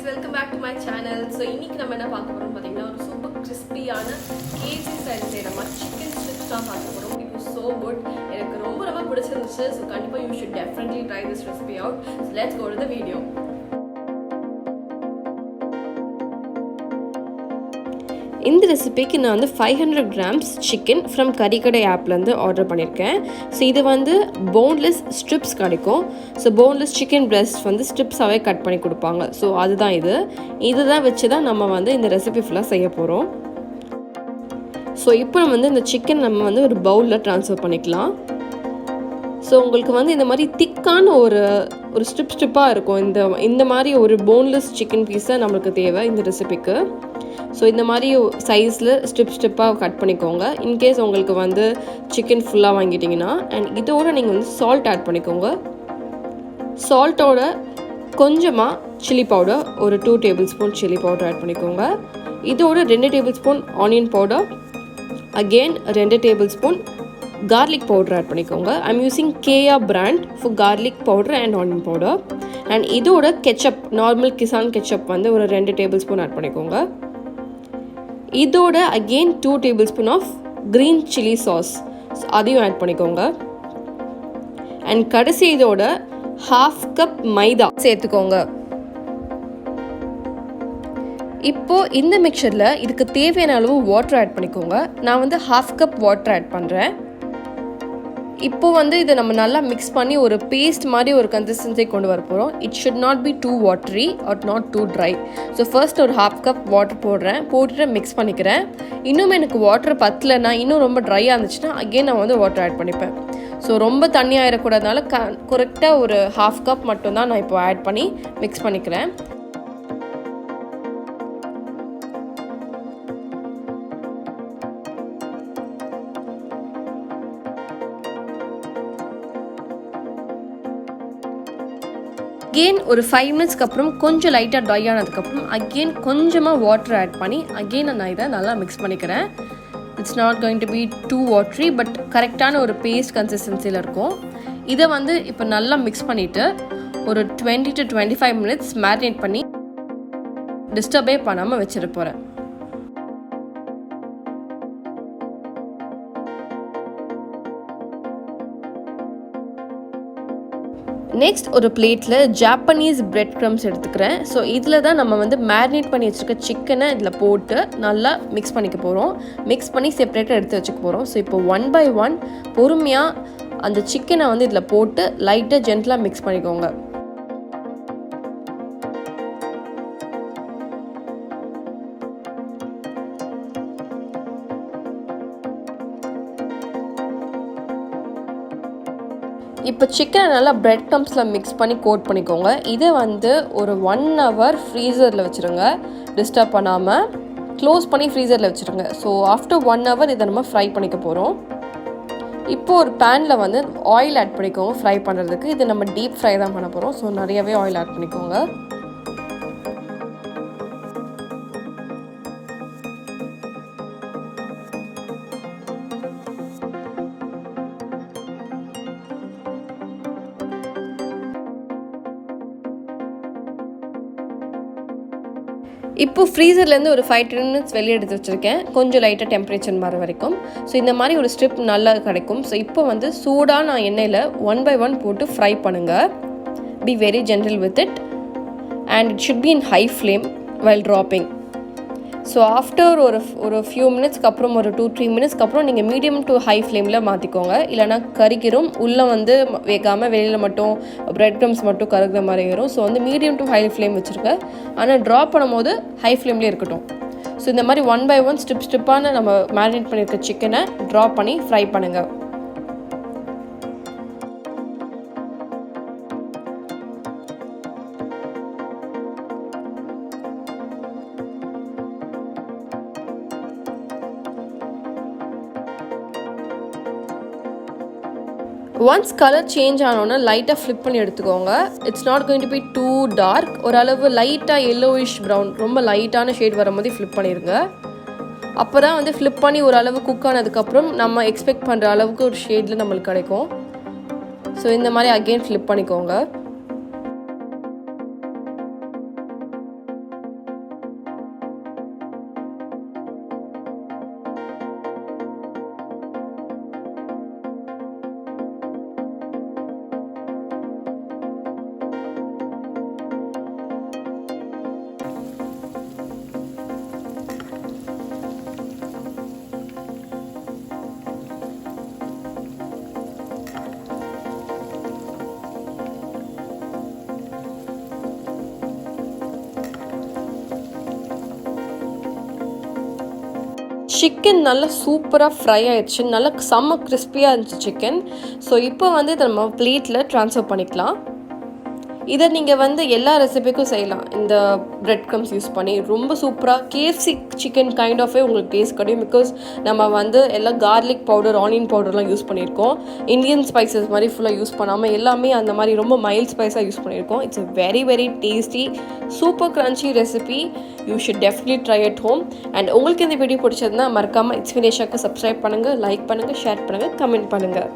welcome back to my channel. So இன்னைக்கு நம்ம என்ன பார்க்க போறோம் பாத்தீங்கன்னா ஒரு சூப்பர் கிறிஸ்பியான கேஜி ஸ்டைல் செய்யற சிக்கன் ஸ்ட்ரிப்ஸ் தான் பார்க்க போறோம். It was so good. எனக்கு ரொம்ப பிடிச்சிருந்துச்சு. So கண்டிப்பா you should definitely try this recipe out. So let's go to the video. இந்த ரெசிபிக்கு நான் வந்து 500 grams சிக்கன் ஃப்ரம் கறிக்கடை ஆப்லேருந்து ஆர்டர் பண்ணியிருக்கேன். ஸோ இது வந்து போன்லெஸ் ஸ்ட்ரிப்ஸ் கிடைக்கும். ஸோ போன்லெஸ் சிக்கன் பிரெஸ்ட் வந்து ஸ்ட்ரிப்ஸாகவே கட் பண்ணி கொடுப்பாங்க. ஸோ அதுதான் இதுதான் வச்சு தான் நம்ம வந்து இந்த ரெசிபி ஃபுல்லாக செய்ய போகிறோம். ஸோ இப்போ நம்ம வந்து இந்த சிக்கன் நம்ம வந்து ஒரு பவுலில் ட்ரான்ஸ்ஃபர் பண்ணிக்கலாம். ஸோ உங்களுக்கு வந்து இந்த மாதிரி திக்கான ஒரு ஸ்ட்ரிப்பாக இருக்கும். இந்த மாதிரி ஒரு போன்லெஸ் சிக்கன் பீஸை நம்மளுக்கு தேவை இந்த ரெசிபிக்கு. ஸோ இந்த மாதிரி சைஸில் ஸ்ட்ரிப்பாக கட் பண்ணிக்கோங்க. இன்கேஸ் உங்களுக்கு வந்து சிக்கன் ஃபுல்லாக வாங்கிட்டிங்கன்னா அண்ட் இதோடு நீங்கள் வந்து சால்ட் ஆட் பண்ணிக்கோங்க. சால்ட்டோட கொஞ்சமாக சில்லி பவுடர் ஒரு 2 tablespoon chilli powder add பண்ணிக்கோங்க. இதோட 2 tablespoon onion powder, again 2 tablespoon garlic powder add பண்ணிக்கோங்க. I'm using Kea brand for garlic powder and onion powder. and இதோட ketchup நார்மல் கிசான் ketchup வந்து ஒரு 2 table spoon add பண்ணிக்கோங்க. இதோட again 2 tablespoon of green chili sauce அதையும் add பண்ணிக்கோங்க. And கடைசி இதோட 1/2 கப் மைதா சேர்த்துக்கோங்க. இப்போது இந்த மிக்சரில் இதுக்கு தேவையான அளவு வாட்டர் ஆட் பண்ணிக்கோங்க. நான் வந்து 1/2 கப் வாட்டர் ஆட் பண்ணுறேன். இப்போது வந்து இதை நம்ம நல்லா மிக்ஸ் பண்ணி ஒரு பேஸ்ட் மாதிரி ஒரு கன்சிஸ்டன்சி கொண்டு வர போகிறோம். It should not be too watery or not too dry. So first ஒரு 1/2 கப் வாட்டர் போட்டுட்டு மிக்ஸ் பண்ணிக்கிறேன். இன்னும் எனக்கு வாட்டர் பத்தலைன்னா இன்னும் ரொம்ப ட்ரையாக இருந்துச்சுன்னா அகெயின் நான் வந்து வாட்டர் ஆட் பண்ணிப்பேன். ஸோ ரொம்ப தண்ணி ஆகிடக்கூடாதுனால கரெக்டாக ஒரு 1/2 கப் மட்டும்தான் நான் இப்போ ஆட் பண்ணி மிக்ஸ் பண்ணிக்கிறேன். அகெயின் ஒரு 5 மினிட்ஸ்க்கு அப்புறம் கொஞ்சம் லைட்டாக ட்ரை ஆனதுக்கப்புறம் அகெயின் கொஞ்சமாக வாட்டர் ஆட் பண்ணி அகெயின் நான் இதை நல்லா மிக்ஸ் பண்ணிக்கிறேன். It's not going to be too watery but கரெக்டான ஒரு பேஸ்ட் கன்சிஸ்டன்சியில் இருக்கும். இதை வந்து இப்போ நல்லா மிக்ஸ் பண்ணிவிட்டு ஒரு 20 to 25 மினிட்ஸ் மேரினேட் பண்ணி டிஸ்டர்பே பண்ணாமல் வச்சிட போகிறேன். நெக்ஸ்ட் ஒரு பிளேட்டில் ஜாப்பனீஸ் பிரெட் க்ரம்ஸ் எடுத்துக்கிறேன். ஸோ இதில் தான் நம்ம வந்து மேரினேட் பண்ணி வச்சுருக்க சிக்கனை இதில் போட்டு நல்லா மிக்ஸ் பண்ணிக்க போகிறோம். மிக்ஸ் பண்ணி செப்பரேட்டாக எடுத்து வச்சுக்க போகிறோம். ஸோ இப்போ 1 by 1 பொறுமையாக அந்த சிக்கனை வந்து இதில் போட்டு லைட்டாக ஜென்டலாக மிக்ஸ் பண்ணிக்கோங்க. இப்போ சிக்கனை நல்லா பிரெட் க்ரம்ஸில் மிக்ஸ் பண்ணி கோட் பண்ணிக்கோங்க. இதை வந்து ஒரு 1 hour ஃப்ரீசரில் வச்சுருங்க. டிஸ்டர்ப் பண்ணாமல் க்ளோஸ் பண்ணி ஃப்ரீசரில் வச்சுருங்க. ஸோ ஆஃப்டர் 1 hour இதை நம்ம ஃப்ரை பண்ணிக்க போகிறோம். இப்போது ஒரு பேனில் வந்து ஆயில் ஆட் பண்ணிக்கோங்க ஃப்ரை பண்ணுறதுக்கு. இது நம்ம டீப் ஃப்ரை தான் பண்ண போகிறோம். ஸோ நிறையவே ஆயில் ஆட் பண்ணிக்கோங்க. இப்போ ஃப்ரீசர்லேருந்து ஒரு 5-10 மினிட்ஸ் வெளியே எடுத்து வச்சுருக்கேன். கொஞ்சம் லைட்டாக டெம்பரேச்சர் மாற வரைக்கும். ஸோ இந்த மாதிரி ஒரு ஸ்ட்ரிப் நல்லா கிடைக்கும். ஸோ இப்போ வந்து சூடான எண்ணெயில் 1 by 1 போட்டு ஃப்ரை பண்ணுங்கள். Be very gentle with it and it should be in high flame while dropping. So after ஒரு ஃபியூ மினிட்ஸ்க்கு அப்புறம் ஒரு 2-3 மினிட்ஸ்க்கு அப்புறம் நீங்கள் மீடியம் டு ஹை ஃப்ளேமில் மாற்றிக்கோங்க. இல்லைனா கறிக்கிறோம் உள்ளே வந்து வேகாமல் வெளியில் மட்டும் பிரெட் க்ரம்ஸ் மட்டும் கருகிற மாதிரி வரும். ஸோ வந்து மீடியம் டு ஹை ஃப்ளேம் வச்சுருங்க. ஆனால் ட்ராப் பண்ணும்போது ஹை ஃப்ளேம்லேயே இருக்கட்டும். ஸோ இந்த மாதிரி 1 by 1 ஸ்ட்ரிப்பான நம்ம மேரினேட் பண்ணியிருக்க சிக்கனை ட்ராப் பண்ணி ஃப்ரை பண்ணுங்கள். ஒன்ஸ் கலர் சேஞ்ச் ஆனோன்னா லைட்டாக ஃப்ளிப் பண்ணி எடுத்துக்கோங்க. It's not going to be too dark. ஓரளவு லைட்டாக எல்லோயிஷ் ப்ரௌன் ரொம்ப லைட்டான ஷேட் வரும்போது ஃப்ளிப் பண்ணிடுங்க. அப்போ தான் வந்து ஃப்ளிப் பண்ணி ஓரளவு குக் ஆனதுக்கப்புறம் நம்ம எக்ஸ்பெக்ட் பண்ணுற அளவுக்கு ஒரு ஷேடில் நம்மளுக்கு கிடைக்கும். ஸோ இந்த மாதிரி அகெயின் ஃப்ளிப் பண்ணிக்கோங்க. சிக்கன் நல்லா சூப்பராக ஃப்ரை ஆயிடுச்சு, நல்லா செம்ம கிறிஸ்பியாக இருந்துச்சு சிக்கன். ஸோ இப்போ வந்து இதை நம்ம பிளேட்டில் ட்ரான்ஸ்ஃபர் பண்ணிக்கலாம். இதை நீங்கள் வந்து எல்லா ரெசிபிக்கும் செய்யலாம். இந்த பிரெட் க்ரம்ஸ் யூஸ் பண்ணி ரொம்ப சூப்பராக கேஎஃப்சி சிக்கன் கைண்ட் ஆஃபே உங்களுக்கு டேஸ்ட் கிடைக்கும். பிகாஸ் நம்ம வந்து எல்லாம் கார்லிக் பவுடர், ஆனியன் பவுடர்லாம் யூஸ் பண்ணியிருக்கோம். இந்தியன் ஸ்பைசஸ் மாதிரி ஃபுல்லாக யூஸ் பண்ணாமல் எல்லாமே அந்த மாதிரி ரொம்ப மைல்ட் ஸ்பைஸாக யூஸ் பண்ணியிருக்கோம். It's very very tasty, super crunchy recipe. You should definitely try at home. And உங்களுக்கு இந்த வீடியோ பிடிச்சதுன்னா மறக்காமல் இட்ஸ் வினேஷாக்கு சப்ஸ்கிரைப் பண்ணுங்கள், லைக் பண்ணுங்கள், ஷேர் பண்ணுங்கள், கமெண்ட் பண்ணுங்கள்.